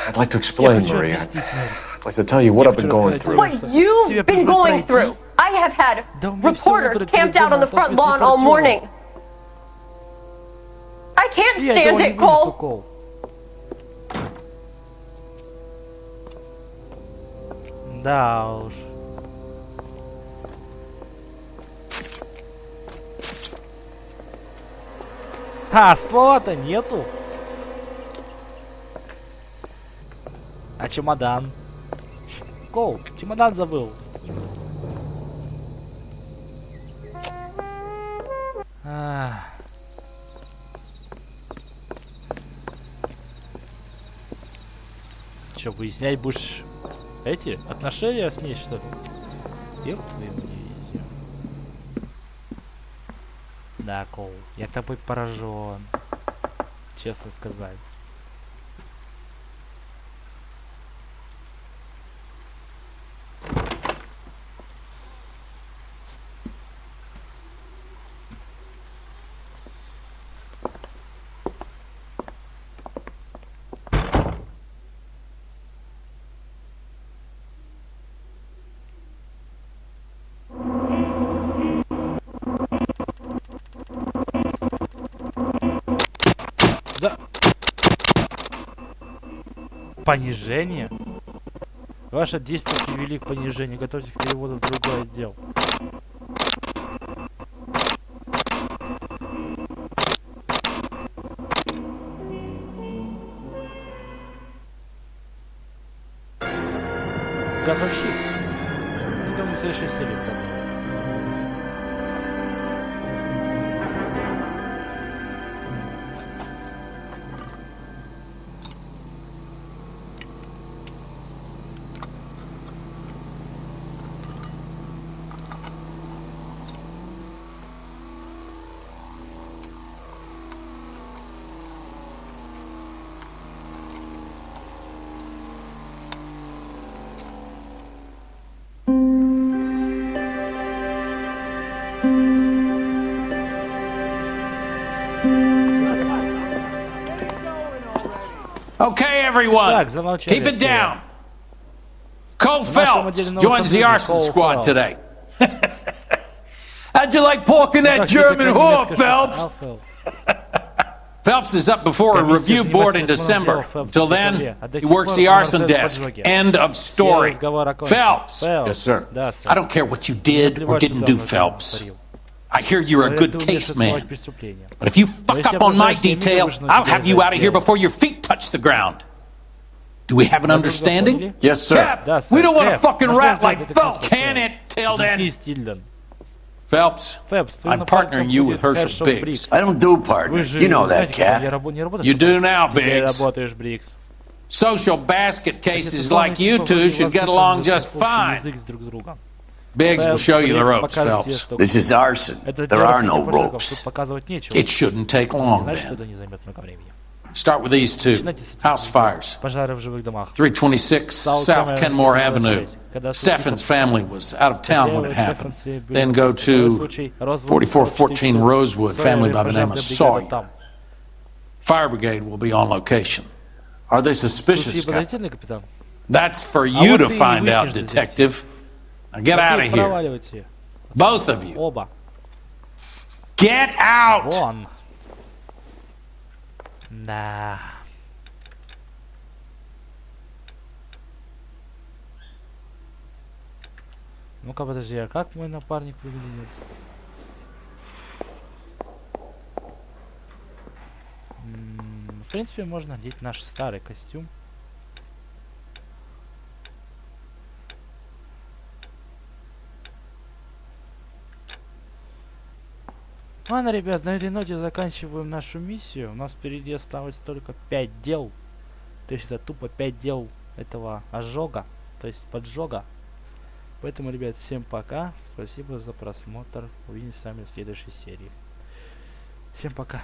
I'd like to explain, Marie. I'd like to tell you what I've been going through. What you've been going through? I have had reporters camped out on the front lawn all morning. I can't stand it, Cole. Да уж. Ствола-то нету. А чемодан? Коул, чемодан забыл. Че, выяснять будешь эти отношения с ней, что ли? Ёб твою дивизию. Да, Коул, я тобой поражен. Честно сказать. Понижение? Ваше действие привели к понижению. Готовьте к переводу в другой отдел. Газовщик. Я думаю, в следующей серии. Okay, everyone, keep it down. Colew Phelps joins the arson squad today. How'd you like pork in that German whore, Phelps? Phelps is up before a review board in December. Until then, he works the arson desk. End of story. Phelps. Yes, sir. I don't care what you did or didn't do, Phelps. I hear you're a good case man. But if you fuck up on my detail, I'll have you out of here before your feet touch the ground. Do we have an understanding? Yes, sir. Cap, we don't want a fucking rat like Phelps. Can it till then? Phelps, I'm partnering you with Herschel Biggs. I don't do partners. You know that, Cap. You do now, Biggs. Social basket cases like you two should get along just fine. Biggs will show you the ropes, Phelps. This is arson. There are no ropes. It shouldn't take long, then. Start with these two. House fires. 326 South Kenmore Avenue. Steffen's family was out of town when it happened. Then go to 4414 Rosewood, family by the name of Sawyer. Fire brigade will be on location. Are they suspicious, Captain? That's for you to find out, detective. Now get out of here. Both of you. Get out! Да. Ну-ка, подожди, а как мой напарник выглядит? В принципе, можно надеть наш старый костюм. Ладно, ребят, на этой ноте заканчиваем нашу миссию. У нас впереди осталось только 5 дел. То есть это тупо 5 дел этого ожога, то есть поджога. Поэтому, ребят, всем пока. Спасибо за просмотр. Увидимся с вами в следующей серии. Всем пока.